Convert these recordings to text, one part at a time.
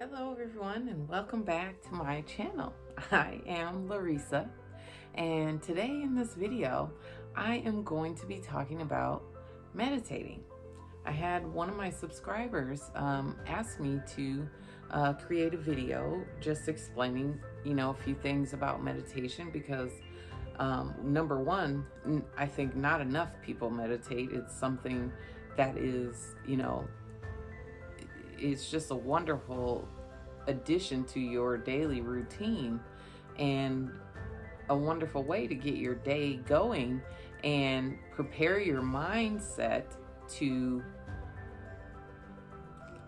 Hello everyone and welcome back to my channel. I am Larissa, and today in this video I am going to be talking about meditating. I had one of my subscribers ask me to create a video just explaining a few things about meditation because number one, I think not enough people meditate. It's something that is it's just a wonderful addition to your daily routine and a wonderful way to get your day going and prepare your mindset to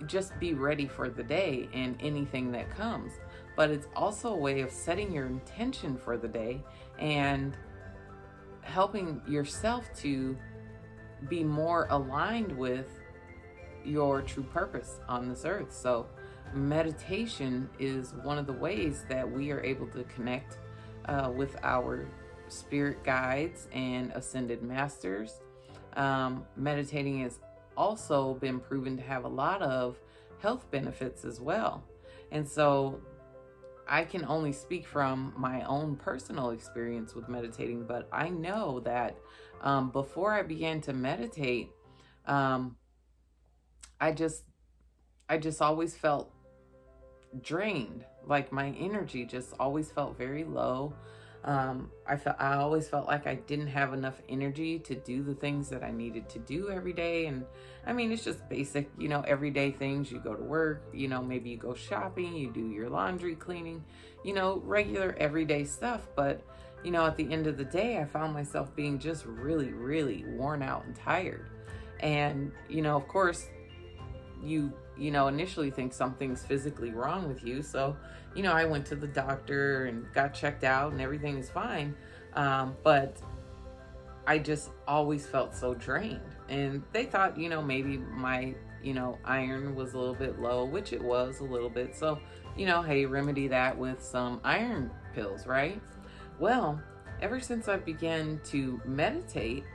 just be ready for the day and anything that comes. But it's also a way of setting your intention for the day and helping yourself to be more aligned with your true purpose on this earth. So meditation is one of the ways that we are able to connect with our spirit guides and ascended masters. Meditating has also been proven to have a lot of health benefits as well. And so I can only speak from my own personal experience with meditating, but I know that before I began to meditate, I just always felt drained. Like my energy just always felt very low. I always felt like I didn't have enough energy to do the things that I needed to do every day. And I mean, it's just basic, everyday things. You go to work, maybe you go shopping, you do your laundry, cleaning, regular everyday stuff. But, at the end of the day, I found myself being just really, really worn out and tired. And, of course, you initially think something's physically wrong with you. So, I went to the doctor and got checked out and everything is fine. But I just always felt so drained. And they thought, maybe my, iron was a little bit low, which it was a little bit. So, hey, remedy that with some iron pills, right? Well, ever since I began to meditate,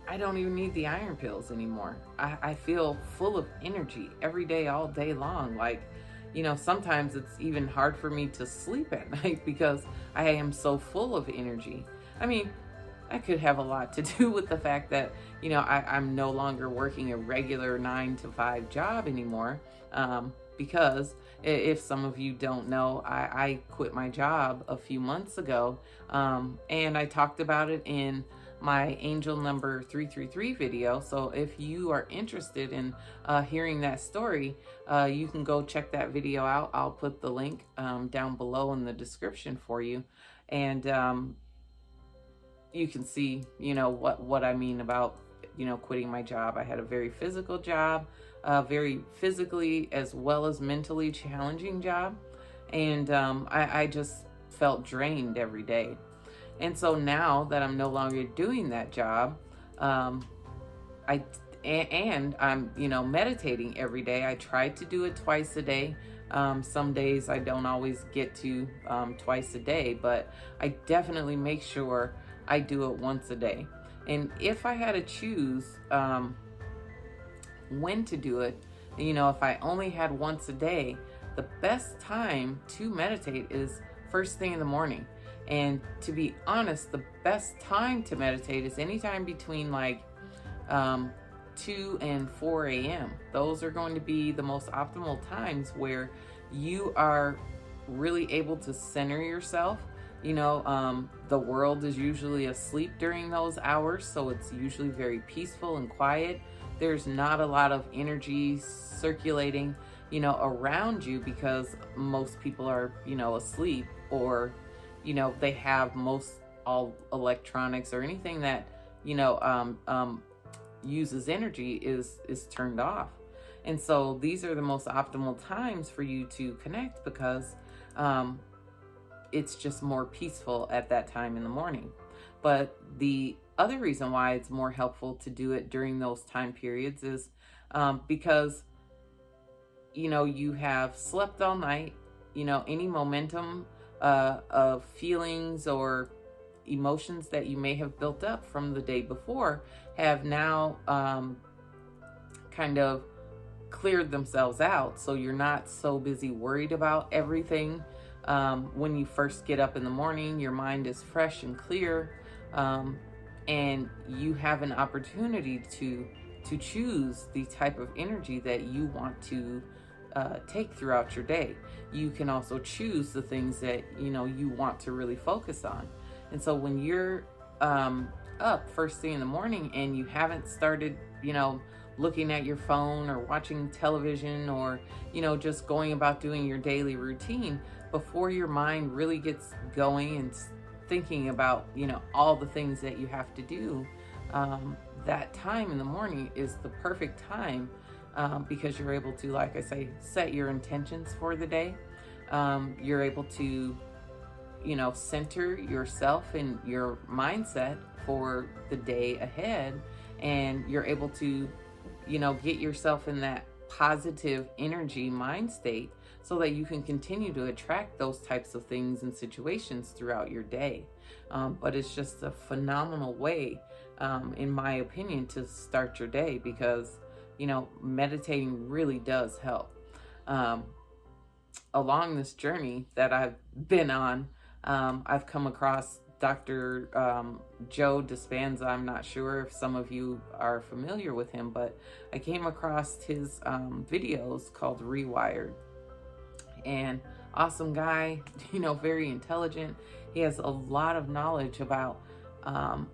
I don't even need the iron pills anymore. I feel full of energy every day, all day long. Like, sometimes it's even hard for me to sleep at night because I am so full of energy. I mean, that could have a lot to do with the fact that, I'm no longer working a regular 9-to-5 job anymore. Because if some of you don't know, I quit my job a few months ago. And I talked about it in my angel number 333 video. So if you are interested in hearing that story, you can go check that video out. I'll put the link down below in the description for you. And you can see, what I mean about, quitting my job. I had a very physical job, very physically as well as mentally challenging job. And I just felt drained every day. And so now that I'm no longer doing that job, I'm meditating every day. I try to do it twice a day. Some days I don't always get to twice a day, but I definitely make sure I do it once a day. And if I had to choose when to do it, if I only had once a day, the best time to meditate is first thing in the morning. And to be honest, the best time to meditate is anytime between 2 and 4 a.m. Those are going to be the most optimal times where you are really able to center yourself. The world is usually asleep during those hours, so it's usually very peaceful and quiet. There's not a lot of energy circulating, around you because most people are, asleep, or they have all electronics or anything that, uses energy is turned off. And so these are the most optimal times for you to connect because it's just more peaceful at that time in the morning. But the other reason why it's more helpful to do it during those time periods is because, you have slept all night, any momentum of feelings or emotions that you may have built up from the day before have now kind of cleared themselves out. So you're not so busy worried about everything. When you first get up in the morning, your mind is fresh and clear, and you have an opportunity to choose the type of energy that you want to take throughout your day. You can also choose the things that you want to really focus on. And so when you're up first thing in the morning and you haven't started, looking at your phone or watching television, or just going about doing your daily routine, before your mind really gets going and thinking about all the things that you have to do, that time in the morning is the perfect time, because you're able to, like I say, set your intentions for the day. You're able to center yourself and your mindset for the day ahead, and you're able to get yourself in that positive energy mind state so that you can continue to attract those types of things and situations throughout your day. But it's just a phenomenal way, in my opinion, to start your day, because meditating really does help. Along this journey that I've been on, I've come across Dr. Joe Dispenza. I'm not sure if some of you are familiar with him, but I came across his videos called Rewired. And awesome guy, very intelligent. He has a lot of knowledge about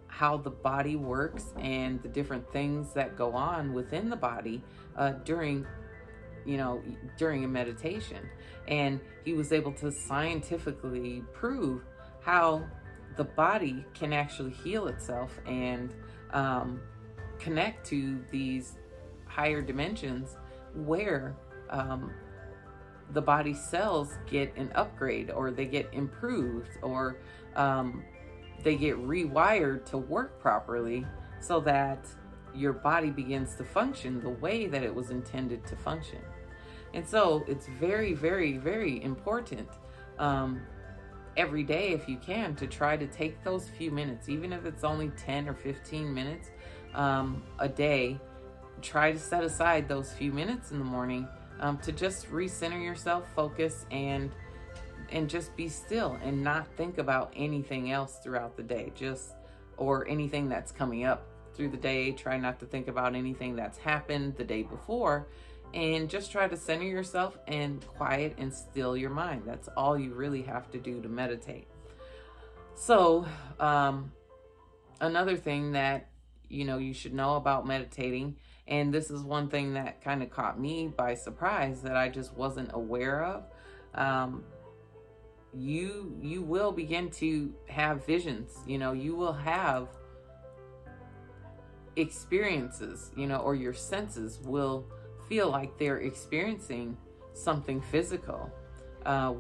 how the body works and the different things that go on within the body during a meditation. And he was able to scientifically prove how the body can actually heal itself and connect to these higher dimensions where the body cells get an upgrade, or they get improved, or they get rewired to work properly, so that your body begins to function the way that it was intended to function. And so it's very, very, very important, every day, if you can, to try to take those few minutes, even if it's only 10 or 15 minutes a day. Try to set aside those few minutes in the morning to just recenter yourself, focus, and just be still and not think about anything else throughout the day, or anything that's coming up through the day. Try not to think about anything that's happened the day before, and just try to center yourself and quiet and still your mind. That's all you really have to do to meditate. So another thing that you should know about meditating, and this is one thing that kind of caught me by surprise that I just wasn't aware of. You will begin to have visions. You will have experiences, or your senses will feel like they're experiencing something physical.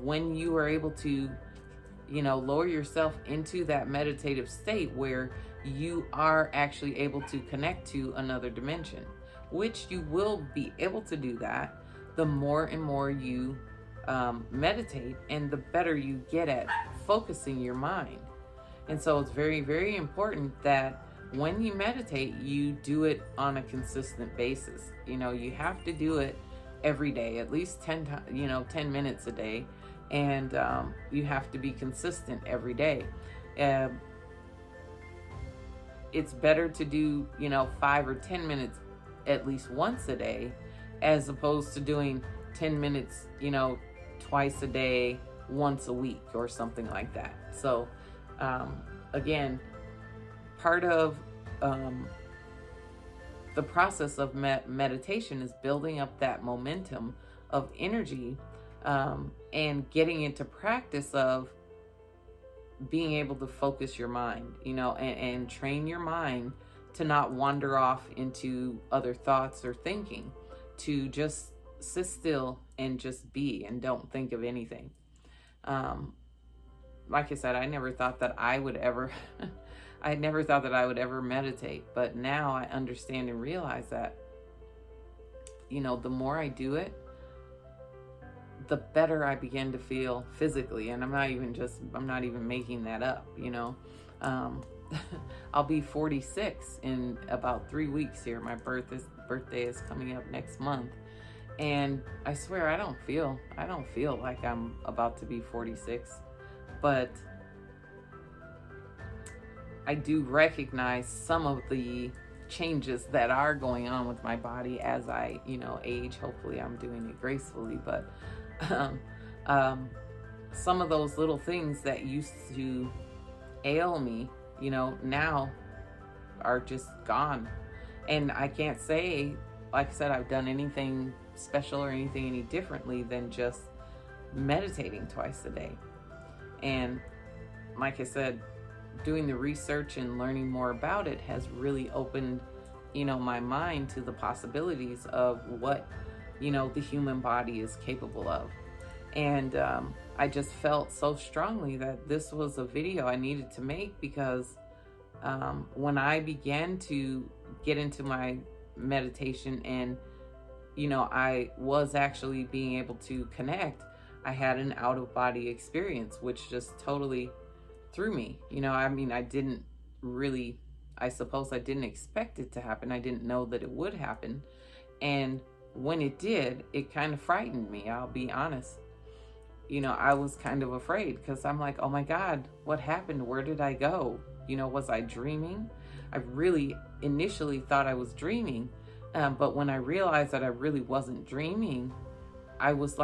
When you are able to, lower yourself into that meditative state where you are actually able to connect to another dimension, which you will be able to do that the more and more you meditate, and the better you get at focusing your mind. And so it's very, very important that when you meditate, you do it on a consistent basis. You have to do it every day, at least 10 minutes a day. And you have to be consistent every day. It's better to do, 5 or 10 minutes at least once a day, as opposed to doing 10 minutes, twice a day, once a week, or something like that. So, again, part of the process of meditation is building up that momentum of energy, and getting into practice of being able to focus your mind, and train your mind to not wander off into other thoughts or thinking, to just sit still and just be, and don't think of anything. Like I said, I never thought that I would ever I never thought that I would ever meditate, but now I understand and realize that, the more I do it, the better I begin to feel physically. And I'm not even making that up, I'll be 46 in about 3 weeks here. My birthday is coming up next month. And I swear I don't feel like I'm about to be 46, but I do recognize some of the changes that are going on with my body as I, age. Hopefully I'm doing it gracefully, but um, um, some of those little things that used to ail me, now are just gone. And I can't say, like I said, I've done anything special or anything any differently than just meditating twice a day. And like I said, doing the research and learning more about it has really opened, my mind to the possibilities of what, the human body is capable of. And I just felt so strongly that this was a video I needed to make because when I began to get into my meditation and, I was actually being able to connect, I had an out of body experience, which just totally threw me. I didn't really, I suppose I didn't expect it to happen. I didn't know that it would happen. And when it did, it kind of frightened me, I'll be honest. I was kind of afraid because I'm like, oh my God, what happened? Where did I go? Was I dreaming? I really initially thought I was dreaming. But when I realized that I really wasn't dreaming, I was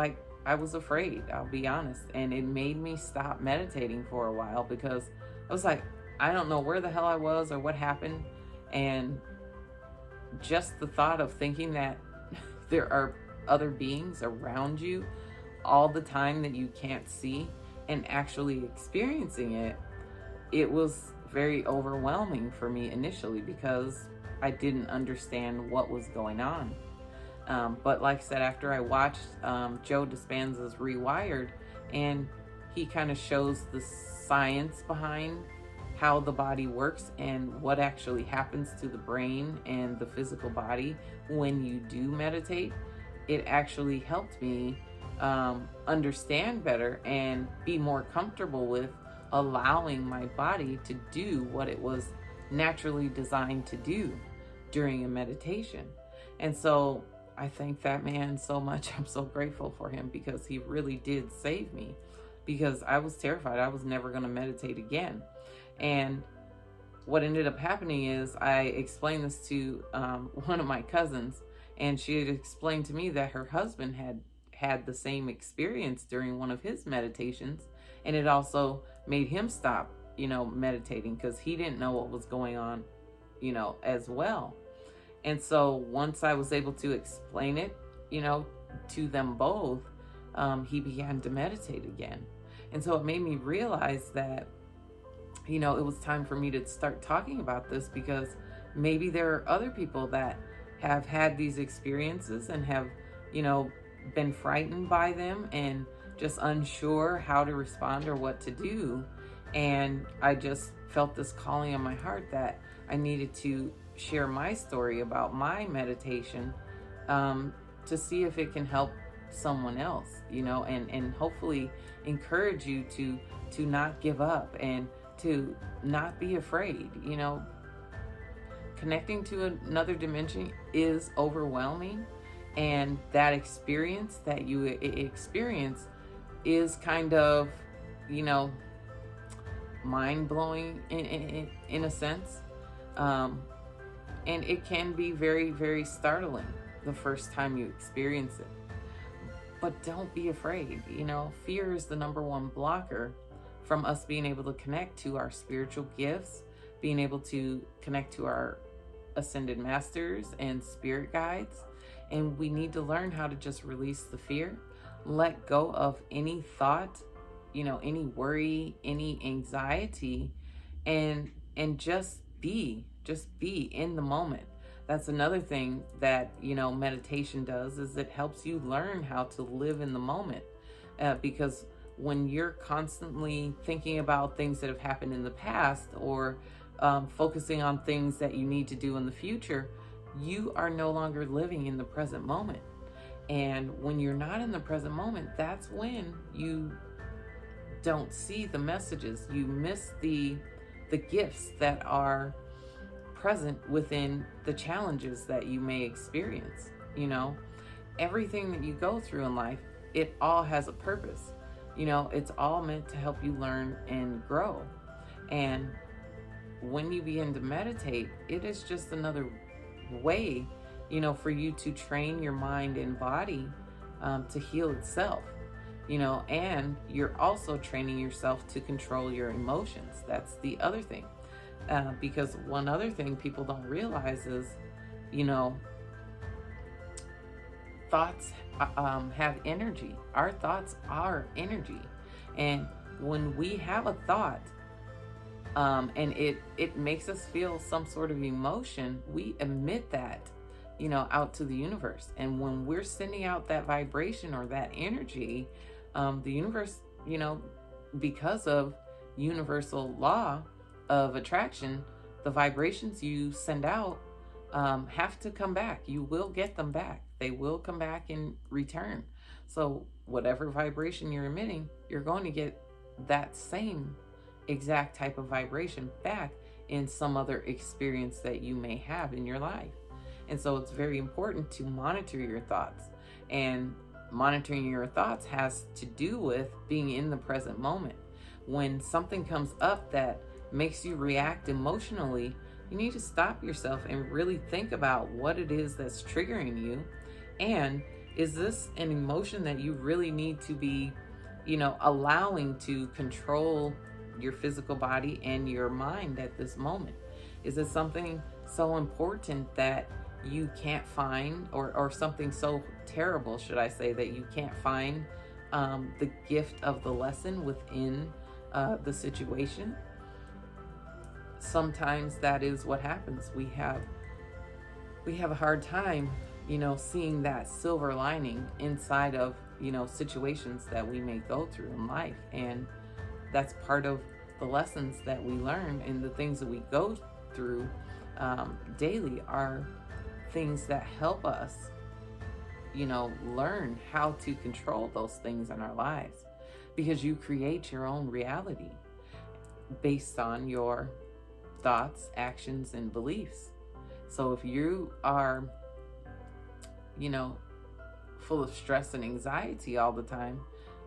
afraid, I'll be honest. And it made me stop meditating for a while because I was like, I don't know where the hell I was or what happened. And just the thought of thinking that there are other beings around you all the time that you can't see and actually experiencing it, it was very overwhelming for me initially because I didn't understand what was going on. But like I said, after I watched Joe Dispenza's Rewired, and he kind of shows the science behind how the body works and what actually happens to the brain and the physical body when you do meditate, it actually helped me understand better and be more comfortable with allowing my body to do what it was naturally designed to do during a meditation. And so I thank that man so much. I'm so grateful for him because he really did save me, because I was terrified. I was never going to meditate again. And what ended up happening is I explained this to one of my cousins, and she had explained to me that her husband had the same experience during one of his meditations, and it also made him stop, meditating because he didn't know what was going on, as well. And so once I was able to explain it, to them both, he began to meditate again. And so it made me realize that, it was time for me to start talking about this, because maybe there are other people that have had these experiences and have, been frightened by them and just unsure how to respond or what to do. And I just felt this calling in my heart that I needed to share my story about my meditation, to see if it can help someone else, and hopefully encourage you to not give up and to not be afraid. Connecting to another dimension is overwhelming, and that experience that you experience is kind of, mind-blowing in a sense. And it can be very, very startling the first time you experience it. But don't be afraid. Fear is the number one blocker from us being able to connect to our spiritual gifts, being able to connect to our ascended masters and spirit guides. And we need to learn how to just release the fear, let go of any thought, any worry, any anxiety, and just be in the moment. That's another thing that, meditation does, is it helps you learn how to live in the moment. Because when you're constantly thinking about things that have happened in the past, or focusing on things that you need to do in the future, you are no longer living in the present moment. And when you're not in the present moment, that's when you don't see the messages. You miss the gifts that are present within the challenges that you may experience, everything that you go through in life, it all has a purpose. It's all meant to help you learn and grow. And when you begin to meditate, it is just another way, for you to train your mind and body to heal itself, and you're also training yourself to control your emotions. That's the other thing. Because one other thing people don't realize is, thoughts have energy. Our thoughts are energy. And when we have a thought, and it makes us feel some sort of emotion, we emit that, out to the universe. And when we're sending out that vibration or that energy, the universe, because of universal law of attraction, the vibrations you send out have to come back. You will get them back. They will come back in return. So whatever vibration you're emitting, you're going to get that same exact type of vibration back in some other experience that you may have in your life. And so it's very important to monitor your thoughts. And monitoring your thoughts has to do with being in the present moment. When something comes up that makes you react emotionally, you need to stop yourself and really think about what it is that's triggering you. And is this an emotion that you really need to be, allowing to control your physical body and your mind at this moment? Is it something so important that you can't find, or something so terrible, should I say, that you can't find the gift of the lesson within the situation? Sometimes that is what happens. We have a hard time, seeing that silver lining inside of, situations that we may go through in life. And that's part of the lessons that we learn, and the things that we go through daily are things that help us, learn how to control those things in our lives, because you create your own reality based on your thoughts, actions, and beliefs. So if you are, full of stress and anxiety all the time,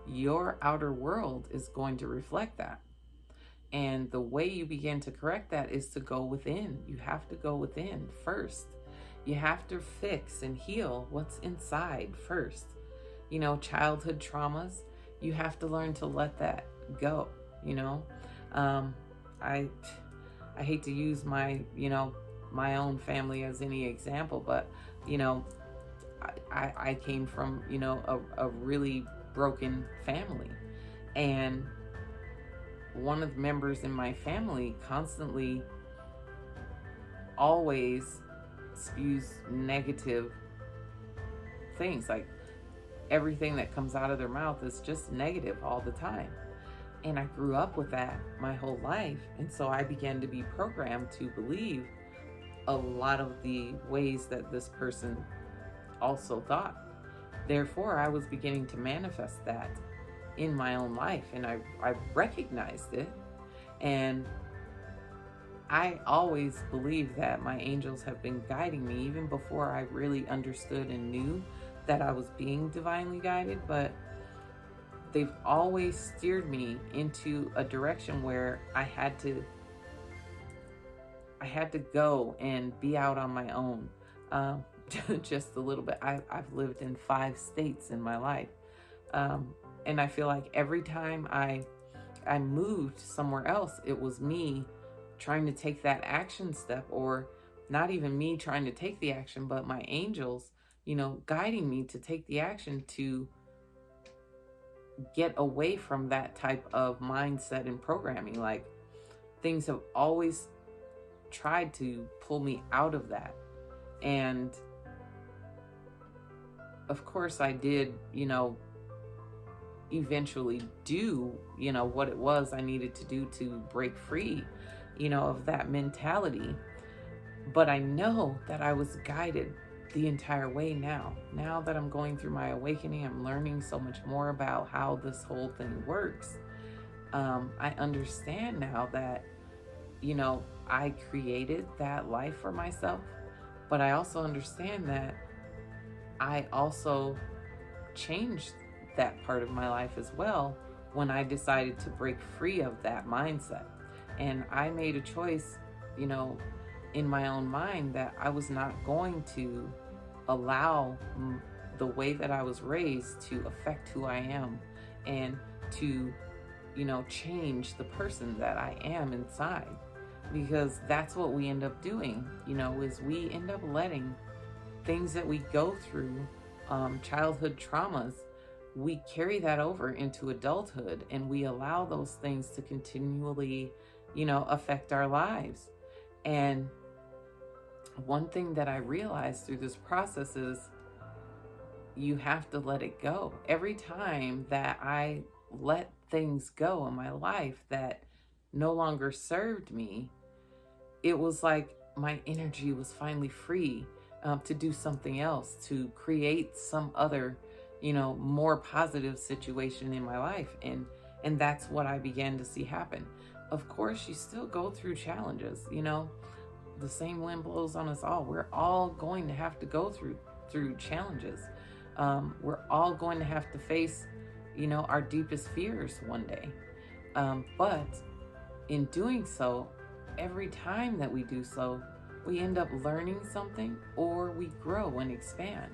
your outer world is going to reflect that. And the way you begin to correct that is to go within. You have to go within first. You have to fix and heal what's inside first. Childhood traumas, you have to learn to let that go. I hate to use my own family as any example, but I came from a really broken family, and one of the members in my family constantly always spews negative things. Like, everything that comes out of their mouth is just negative all the time. And I grew up with that my whole life. And so I began to be programmed to believe a lot of the ways that this person also thought. Therefore, I was beginning to manifest that in my own life. And I recognized it. And I always believed that my angels have been guiding me even before I really understood and knew that I was being divinely guided. But they've always steered me into a direction where I had to go and be out on my own, just a little bit. I've lived in 5 states in my life, and I feel like every time I moved somewhere else, it was me trying to take that action step, or not even me trying to take the action, but my angels, guiding me to take the action to get away from that type of mindset and programming. Like, things have always tried to pull me out of that. And of course I did, eventually do, what it was I needed to do to break free, of that mentality. But I know that I was guided the entire way now. Now that I'm going through my awakening, I'm learning so much more about how this whole thing works. I understand now that, I created that life for myself, but I also understand that I also changed that part of my life as well when I decided to break free of that mindset. And I made a choice, you know, in my own mind that I was not going to allow the way that I was raised to affect who I am and to, you know, change the person that I am inside. Because that's what we end up doing, you know, is we end up letting things that we go through, childhood traumas, we carry that over into adulthood and we allow those things to continually, you know, affect our lives. And one thing that I realized through this process is you have to let it go. Every time that I let things go in my life that no longer served me, it was like my energy was finally free to do something else, to create some other, you know, more positive situation in my life. And that's what I began to see happen. Of course, you still go through challenges, you know, the same wind blows on us all. We're all going to have to go through challenges. We're all going to have to face, you know, our deepest fears one day. But in doing so, every time that we do so, we end up learning something or we grow and expand.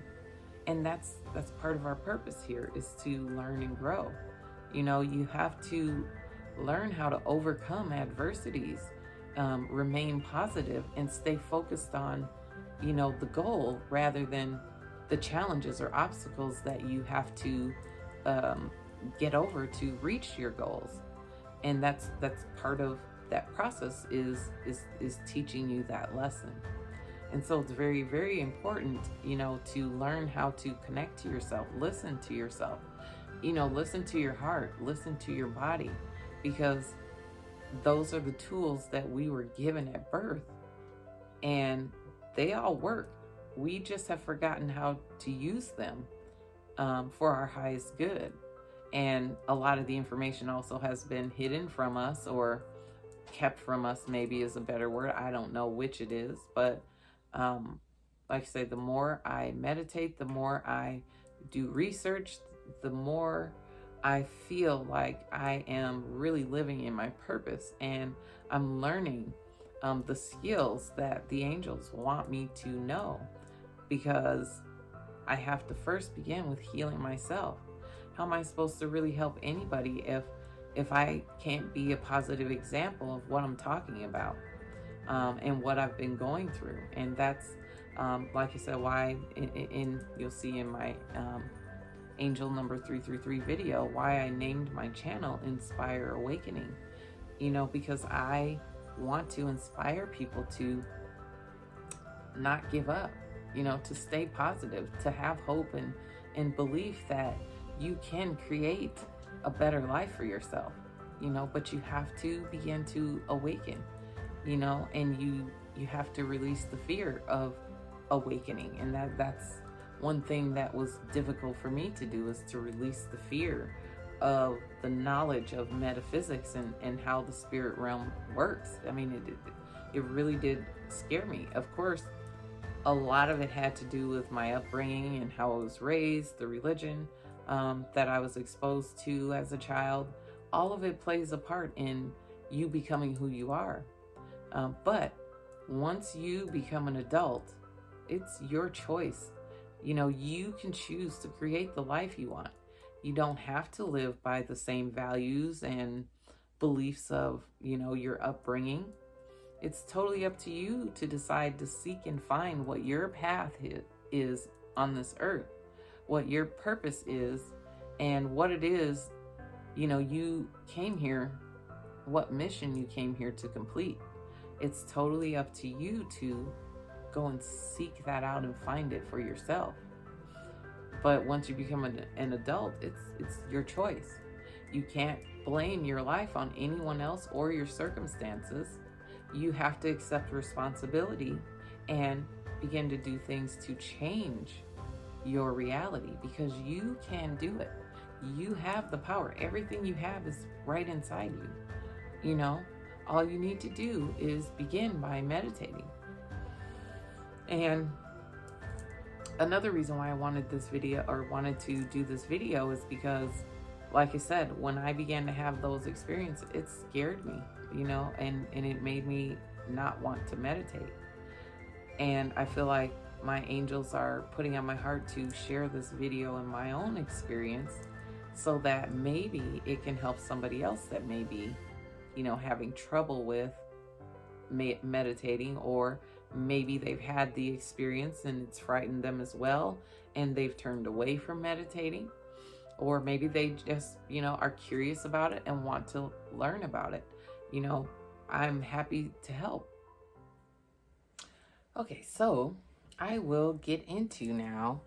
And that's part of our purpose here, is to learn and grow. You know, you have to learn how to overcome adversities, remain positive, and stay focused on, you know, the goal rather than the challenges or obstacles that you have to get over to reach your goals. And that's part of that process is teaching you that lesson. And so it's very, very important, you know, to learn how to connect to yourself, listen to yourself, you know, listen to your heart, listen to your body, because those are the tools that we were given at birth and they all work. We just have forgotten how to use them for our highest good. And a lot of the information also has been hidden from us or kept from us, maybe is a better word. I don't know which it is, but like I say, the more I meditate, the more I do research, the more I feel like I am really living in my purpose, and I'm learning the skills that the angels want me to know, because I have to first begin with healing myself. How am I supposed to really help anybody if I can't be a positive example of what I'm talking about and what I've been going through? And that's, like I said, why you'll see in my Angel number 333 video, why I named my channel Inspire Awakening. You know, because I want to inspire people to not give up, you know, to stay positive, to have hope and belief that you can create a better life for yourself, you know, but you have to begin to awaken, you know, and you have to release the fear of awakening. And that's one thing that was difficult for me to do, is to release the fear of the knowledge of metaphysics and how the spirit realm works. I mean, it really did scare me. Of course, a lot of it had to do with my upbringing and how I was raised, the religion that I was exposed to as a child. All of it plays a part in you becoming who you are. But once you become an adult, it's your choice. You know, you can choose to create the life you want. You don't have to live by the same values and beliefs of, you know, your upbringing. It's totally up to you to decide to seek and find what your path is on this earth, what your purpose is, and what it is, you know, you came here, what mission you came here to complete. It's totally up to you to go and seek that out and find it for yourself. But once you become an adult, it's your choice. You can't blame your life on anyone else or your circumstances. You have to accept responsibility and begin to do things to change your reality, because you can do it. You have the power. Everything you have is right inside you. You know, all you need to do is begin by meditating. And Another reason why I wanted this video, or wanted to do this video, is because, like I said, when I began to have those experiences, it scared me, and it made me not want to meditate. And I feel like my angels are putting on my heart to share this video in my own experience, so that maybe it can help somebody else that may be, having trouble with meditating, or maybe they've had the experience and it's frightened them as well, and they've turned away from meditating, or maybe they just, are curious about it and want to learn about it. I'm happy to help. Okay, so I will get into now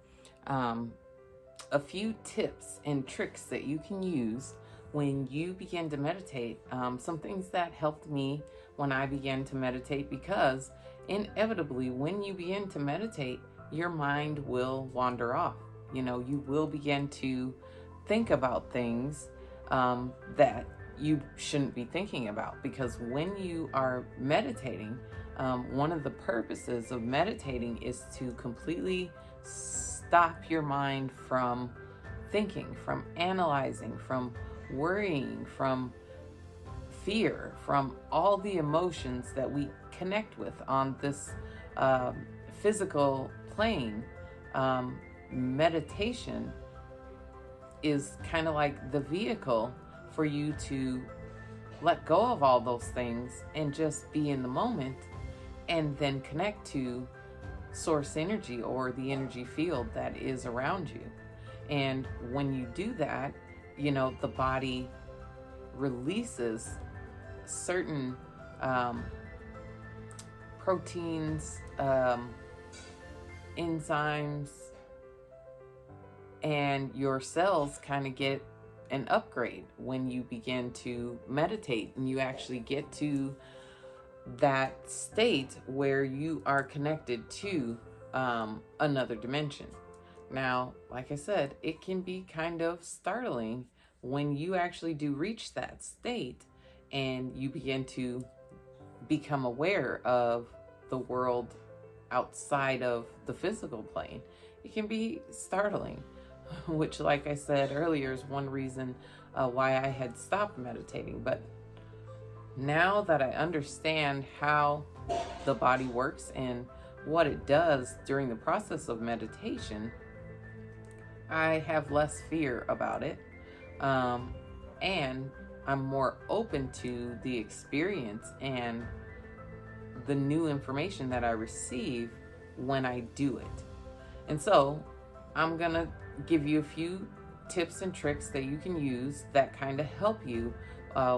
a few tips and tricks that you can use when you begin to meditate. Some things that helped me when I began to meditate, because inevitably when you begin to meditate, your mind will wander off. You will begin to think about things that you shouldn't be thinking about, because when you are meditating, one of the purposes of meditating is to completely stop your mind from thinking, from analyzing, from worrying, from fear, from all the emotions that we connect with on this physical plane. Meditation is kind of like the vehicle for you to let go of all those things and just be in the moment, and then connect to source energy, or the energy field that is around you. And when you do that, the body releases certain proteins, enzymes, and your cells kind of get an upgrade when you begin to meditate, and you actually get to that state where you are connected to another dimension. Now, like I said, it can be kind of startling when you actually do reach that state and you begin to become aware of the world outside of the physical plane. It can be startling, which, like I said earlier, is one reason why I had stopped meditating. But now that I understand how the body works and what it does during the process of meditation, I have less fear about it. And I'm more open to the experience and the new information that I receive when I do it. And so I'm going to give you a few tips and tricks that you can use that kind of help you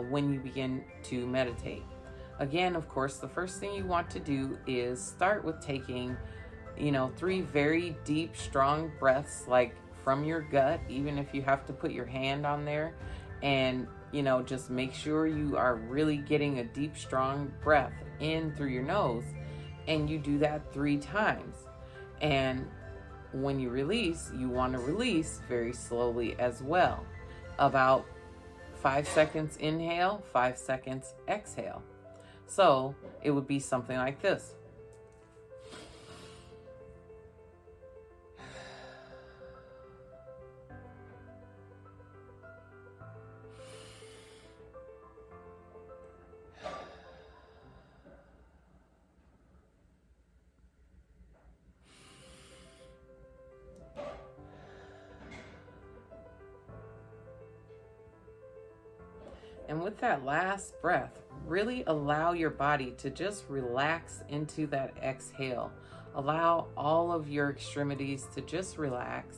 when you begin to meditate. Again, of course, the first thing you want to do is start with taking, 3 very deep, strong breaths, like from your gut, even if you have to put your hand on there, and, just make sure you are really getting a deep, strong breath in through your nose, and you do that 3 times. And when you release, you want to release very slowly as well. About 5 seconds inhale, 5 seconds exhale. So it would be something like this. And with that last breath, really allow your body to just relax into that exhale. Allow all of your extremities to just relax,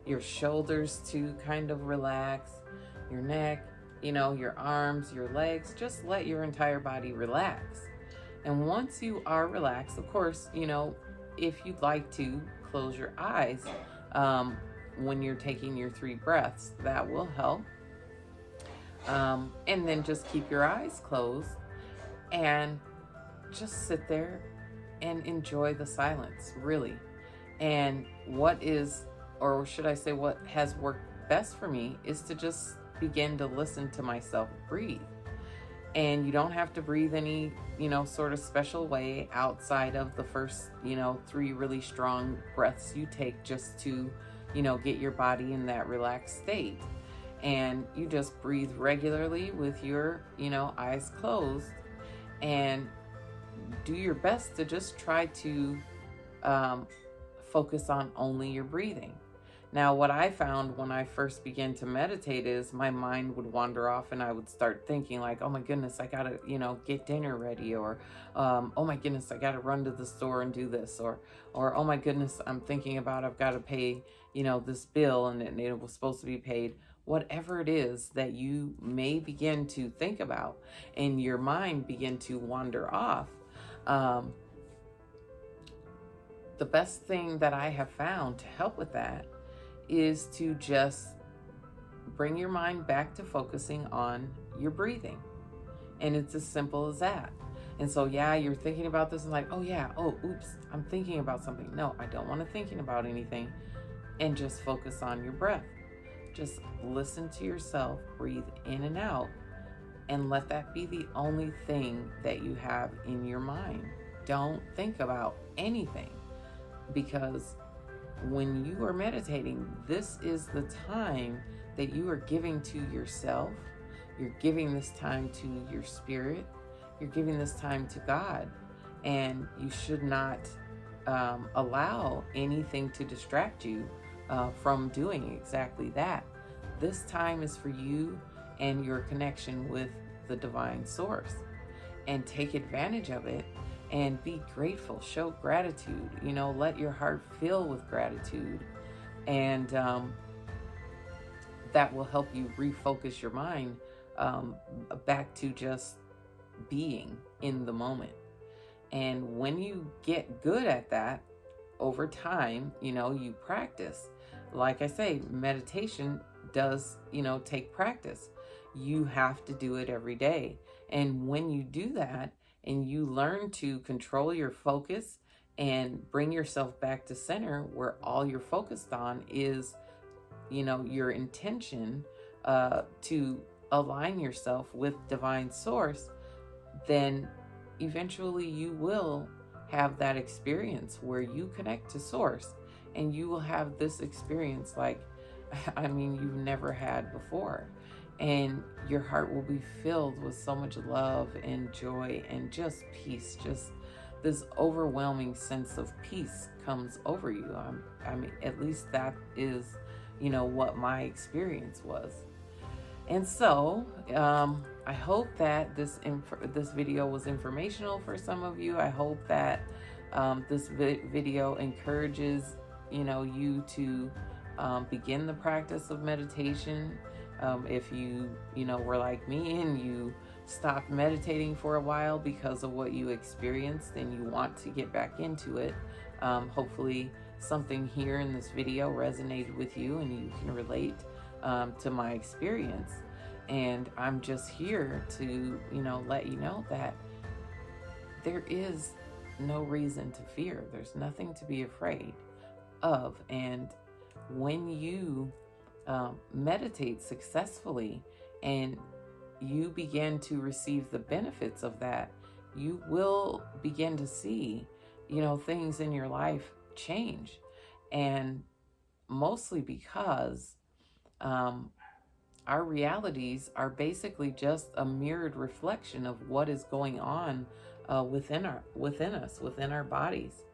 your shoulders to kind of relax, your neck, your arms, your legs. Just let your entire body relax. And once you are relaxed, of course, if you'd like to close your eyes when you're taking your 3 breaths, that will help. And then just keep your eyes closed and just sit there and enjoy the silence, really. And what has worked best for me is to just begin to listen to myself breathe. And you don't have to breathe any, sort of special way outside of the first, 3 really strong breaths you take just to, get your body in that relaxed state. And you just breathe regularly with your, eyes closed, and do your best to just try to focus on only your breathing. Now, what I found when I first began to meditate is my mind would wander off, and I would start thinking like, oh my goodness, I gotta, get dinner ready, or, oh my goodness, I gotta run to the store and do this, or, oh my goodness, I'm thinking about I've got to pay, this bill, and it was supposed to be paid. Whatever it is that you may begin to think about and your mind begin to wander off, the best thing that I have found to help with that is to just bring your mind back to focusing on your breathing. And it's as simple as that. And so, yeah, you're thinking about this and like, oh yeah, oh, oops, I'm thinking about something. No, I don't want to thinking about anything. And just focus on your breath. Just listen to yourself, breathe in and out, and let that be the only thing that you have in your mind. Don't think about anything, because when you are meditating, this is the time that you are giving to yourself. You're giving this time to your spirit. You're giving this time to God. And you should not allow anything to distract you from doing exactly that. This time is for you and your connection with the divine source. And take advantage of it. And be grateful, show gratitude, let your heart fill with gratitude. And that will help you refocus your mind back to just being in the moment. And when you get good at that, over time, you practice. Like I say, meditation does, take practice. You have to do it every day. And when you do that, and you learn to control your focus and bring yourself back to center, where all you're focused on is, your intention to align yourself with divine source, then eventually you will have that experience where you connect to source, and you will have this experience like, you've never had before. And your heart will be filled with so much love and joy and just peace. Just this overwhelming sense of peace comes over you. At least that is, what my experience was. And so, I hope that this video was informational for some of you. I hope that this video encourages, you to begin the practice of meditation. If you were like me and you stopped meditating for a while because of what you experienced and you want to get back into it, hopefully something here in this video resonated with you and you can relate to my experience. And I'm just here to, let you know that there is no reason to fear. There's nothing to be afraid of. And when you meditate successfully and you begin to receive the benefits of that, you will begin to see, things in your life change. And mostly because our realities are basically just a mirrored reflection of what is going on within us, within our bodies.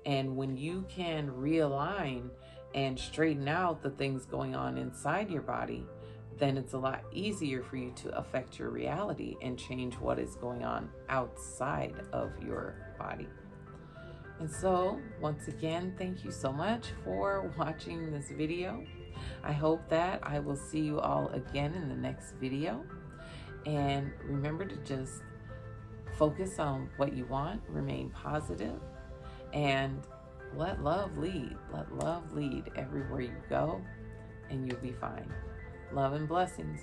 And when you can realign and straighten out the things going on inside your body, then it's a lot easier for you to affect your reality and change what is going on outside of your body. And so, once again, thank you so much for watching this video. I hope that I will see you all again in the next video. And remember to just focus on what you want, remain positive, and let love lead. Let love lead everywhere you go, and you'll be fine. Love and blessings.